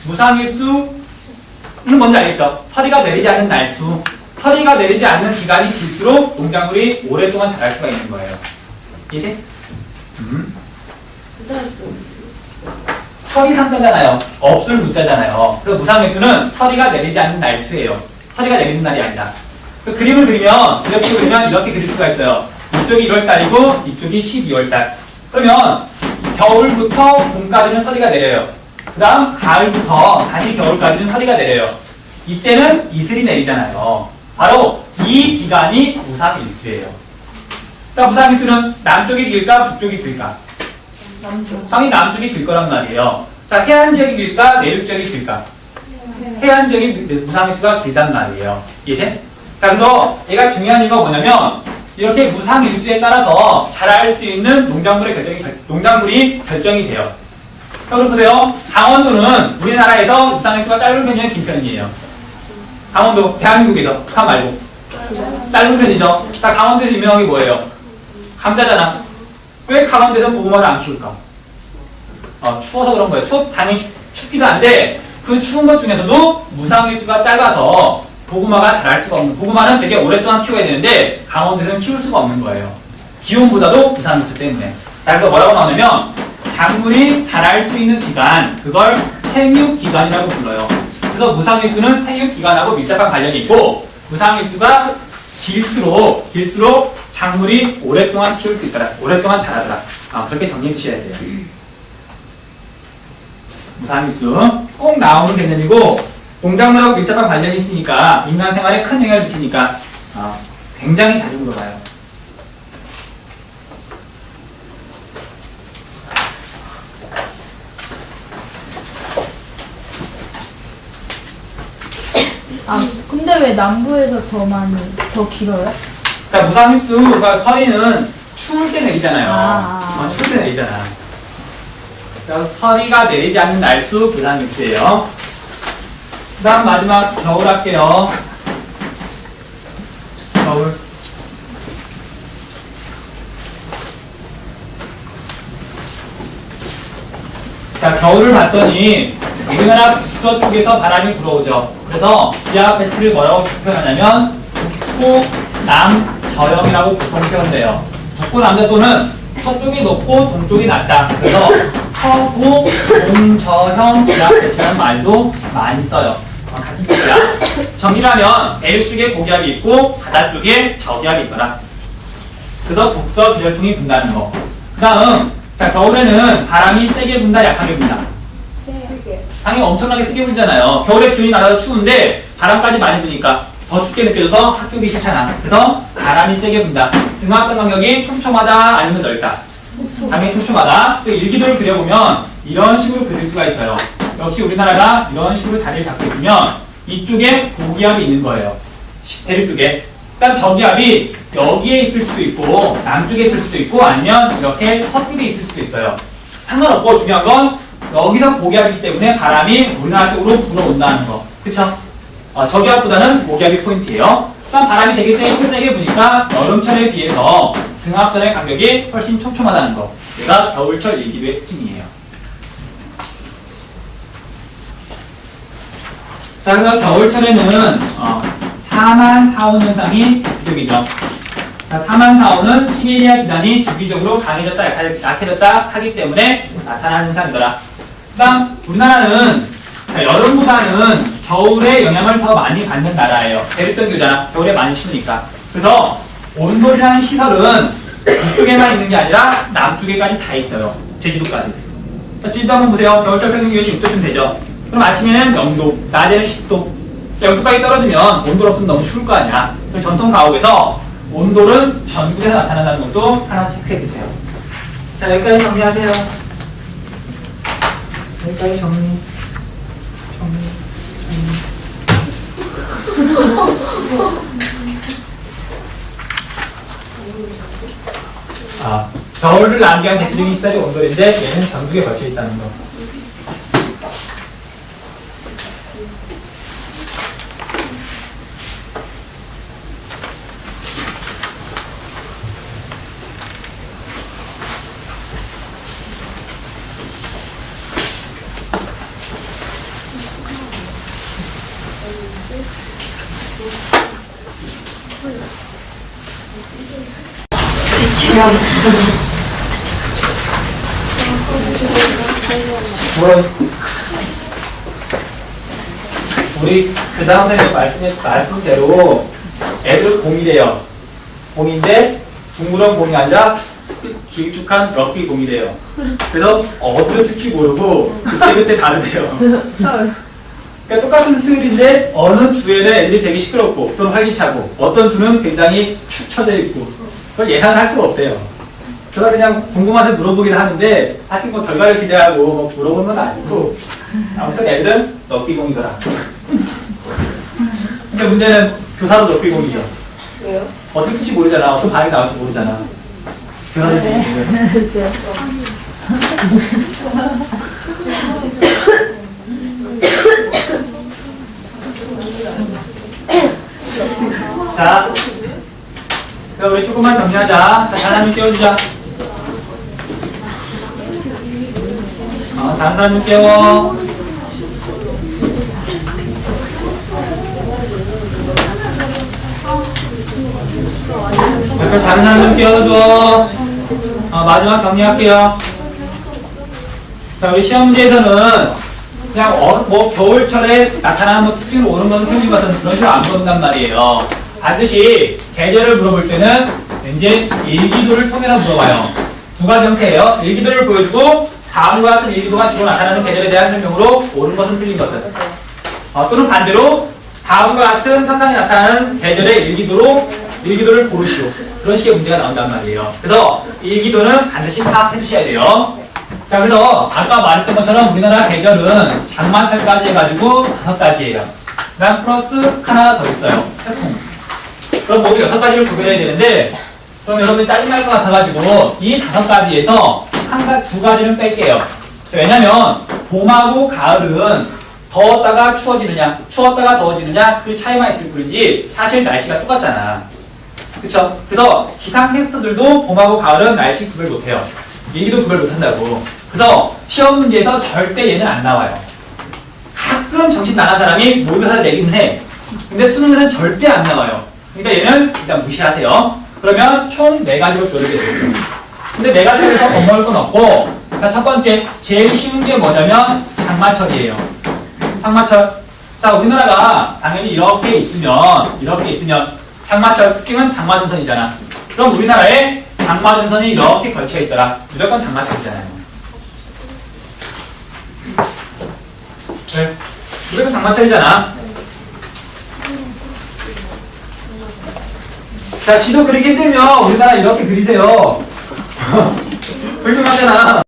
무상일수는 뭔지 알겠죠? 서리가 내리지 않는 날수. 서리가 내리지 않는 기간이 길수록 농작물이 오랫동안 자랄 수가 있는 거예요. 이해? 서리 상자잖아요. 없을 무자잖아요. 그래서 무상일수는 서리가 내리지 않는 날수예요. 서리가 내리는 날이 아니다. 그 그림을 그리면, 그래프를 그리면 이렇게 그릴 수가 있어요. 이쪽이 1월달이고 이쪽이 12월달. 그러면 겨울부터 봄까지는 서리가 내려요. 그 다음 가을부터 다시 겨울까지는 서리가 내려요. 이때는 이슬이 내리잖아요. 바로 이 기간이 무상일수예요. 그러니까 무상일수는 남쪽이 길까 북쪽이 길까? 상이 남쪽이 길 거란 말이에요. 자, 해안 지역이 길까 내륙 지역이 길까? 해안 지역이 무상일수가 길단 말이에요. 이해돼? 자, 그래서 얘가 중요한 이유가 뭐냐면 이렇게 무상일수에 따라서 자랄 수 있는 농작물이 결정이 돼요. 그럼 보세요. 강원도는 우리나라에서 무상일수가 짧은 편이에요, 긴 편이에요? 강원도, 대한민국에서 북한 말고 짧은 편이죠. 자, 강원도에서 유명한 게 뭐예요? 감자잖아. 왜 강원도에서 고구마를 안 키울까? 추워서 그런 거예요. 당연히 춥기도 한데 그 추운 것 중에서도 무상일수가 짧아서 고구마가 자랄 수가 없는, 고구마는 되게 오랫동안 키워야 되는데 강원도에서는 키울 수가 없는 거예요. 기온보다도 무상일수 때문에. 자, 그래서 뭐라고 나오냐면 작물이 자랄 수 있는 기간, 그걸 생육기간이라고 불러요. 그래서 무상일수는 생육기간하고 밀접한 관련이 있고 무상일수가 길수록 작물이 오랫동안 키울 수 있더라. 오랫동안 자라더라. 그렇게 정리해 주셔야 돼요. 무상일수 꼭 나오는 개념이고 농작물하고 밀접한 관련이 있으니까 인간 생활에 큰 영향을 미치니까 굉장히 자주 물어봐요. 근데 왜 남부에서 더 길어요? 그러니까 무상일수가 서리는 추울 때 내리잖아요. 추울 때 내리잖아. 그래서 서리가 내리지 않는 날수 무상일수예요. 그 다음 마지막 겨울 할게요. 겨울. 자, 겨울을 봤더니 우리나라 북서쪽에서 바람이 불어오죠. 그래서 기압 벨트를 뭐라고 표현하냐면 북부 남저염이라고 보통 표현돼요. 북부 남저도는 서쪽이 높고 동쪽이 낮다. 그래서 서부 동저염 기압 벨트라는 말도 많이 써요. 같은 뜻이야. 정리하면 대륙 쪽에 고기압이 있고 바다 쪽에 저기압이 있더라. 그래서 북서 기절풍이 분다는 거. 그 다음 자, 겨울에는 바람이 세게 분다 약하게 분다? 당연히 엄청나게 세게 불잖아요. 겨울에 기온이 낮아서 추운데 바람까지 많이 부니까 더 춥게 느껴져서 학교기 싫잖아. 그래서 바람이 세게 분다. 등압선 간격이 촘촘하다 아니면 넓다? 당연히 촘촘하다. 또 일기도를 그려보면 이런 식으로 그릴 수가 있어요. 역시 우리나라가 이런 식으로 자리를 잡고 있으면 이쪽에 고기압이 있는 거예요. 대륙 쪽에. 그다음 저기압이 여기에 있을 수도 있고 남쪽에 있을 수도 있고 아니면 이렇게 서쪽에 있을 수도 있어요. 상관없고 중요한 건 여기서 고기압이기 때문에 바람이 우리나라 쪽으로 불어온다는 거. 그쵸? 저기압보다는 고기압이 포인트예요. 그다음 바람이 되게 세게 부니까 여름철에 비해서 등압선의 간격이 훨씬 촘촘하다는 거. 얘가 겨울철 일기도의 특징이에요. 자, 그래서 겨울철에는 4만 4온 현상이 대표적이죠. 자, 4만 4온은 시베리아 기단이 주기적으로 강해졌다 약해졌다 하기 때문에 나타나는 현상이더라. 그 다음 우리나라는 여름보다는 겨울에 영향을 더 많이 받는 나라예요. 대륙성 교잖아. 겨울에 많이 추우니까. 그래서 온돌이라는 시설은 북쪽에만 있는 게 아니라 남쪽에까지 다 있어요. 제주도까지. 제주도 한번 보세요. 겨울철 평균 기온이 6도쯤 되죠. 그럼 아침에는 0도, 낮에는 10도. 0도까지 떨어지면 온돌 없으면 너무 추울 거 아니야. 전통 가옥에서 온돌은 전국에서 나타난다는 것도 하나 체크해 주세요. 자, 여기까지 정리하세요. 여기까지 정리. 겨울을 남기한 대표적인 시설이 온돌인데 얘는 전국에 걸쳐 있다는 거. 우리 그 다음 선생님 말씀대로 애들 공이래요. 공인데 둥그런 공이 아니라 길쭉한 럭비 공이래요. 그래서 어디를 특히 모르고 그때 다르대요. 그러니까 똑같은 수요일인데 어느 주에는 애들이 되게 시끄럽고 또는 활기차고 어떤 주는 굉장히 축 처져 있고 그걸 예상을 할 수가 없대요. 그래서 그냥 궁금해서 물어보긴 하는데 사실 뭐 결과를 기대하고 뭐 물어본 건 아니고 아무튼 애들은 럭비공이더라. 근데 문제는 교사도 럭비공이죠. 왜요? 어떻게 풀지 모르잖아. 어떤 반응이 나올지 모르잖아. 교사도 럭비공이죠. 자, 그럼 우리 조금만 정리하자. 다시 하나님 깨워주자. 다른 사람 깨워. 옆에 다른 사람 좀 깨워줘. 마지막 정리할게요. 자, 우리 시험 문제에서는 그냥 뭐 겨울철에 나타나는 뭐 특징으로 오는 것은 틀린 것은 그런 식으로 안 본단 말이에요. 반드시 계절을 물어볼 때는 이제 일기도를 통해서 물어봐요. 두 가지 형태예요. 일기도를 보여주고 다음과 같은 일기도가 주로 나타나는 계절에 대한 설명으로 옳은 것은 틀린 것은 또는 반대로 다음과 같은 현상이 나타나는 계절의 일기도를 고르시오. 그런 식의 문제가 나온단 말이에요. 그래서 일기도는 반드시 파악해 주셔야 돼요. 자, 그래서 아까 말했던 것처럼 우리나라 계절은 장마철까지 해가지고 5가지예요. 그 다음 플러스 하나 더 있어요. 태풍. 그럼 모두 6가지를 구별해야 되는데 그럼 여러분이 짜증날 것 같아가지고 이 5가지에서 2가지는 뺄게요. 왜냐면 봄하고 가을은 더웠다가 추워지느냐 추웠다가 더워지느냐 그 차이만 있을 뿐이지 사실 날씨가 똑같잖아. 그쵸? 그래서 기상 테스트들도 봄하고 가을은 날씨 구별 못해요. 일기도 구별 못한다고. 그래서 시험 문제에서 절대 얘는 안 나와요. 가끔 정신 나간 사람이 모의고사를 내기는 해. 근데 수능에서는 절대 안 나와요. 그러니까 얘는 일단 무시하세요. 그러면 총 4가지로 줄어들게 되겠죠. 근데 4가지에서 겁먹을 건 없고, 일단 첫 번째, 제일 쉬운 게 뭐냐면 장마철이에요. 장마철. 자, 우리나라가 당연히 이렇게 있으면 장마철 특징은 장마전선이잖아. 그럼 우리나라에 장마전선이 이렇게 걸쳐 있더라. 무조건 장마철이잖아요. 네. 무조건 장마철이잖아. 자, 지도 그리기 힘들면 우리나라 이렇게 그리세요. 훌륭하잖아.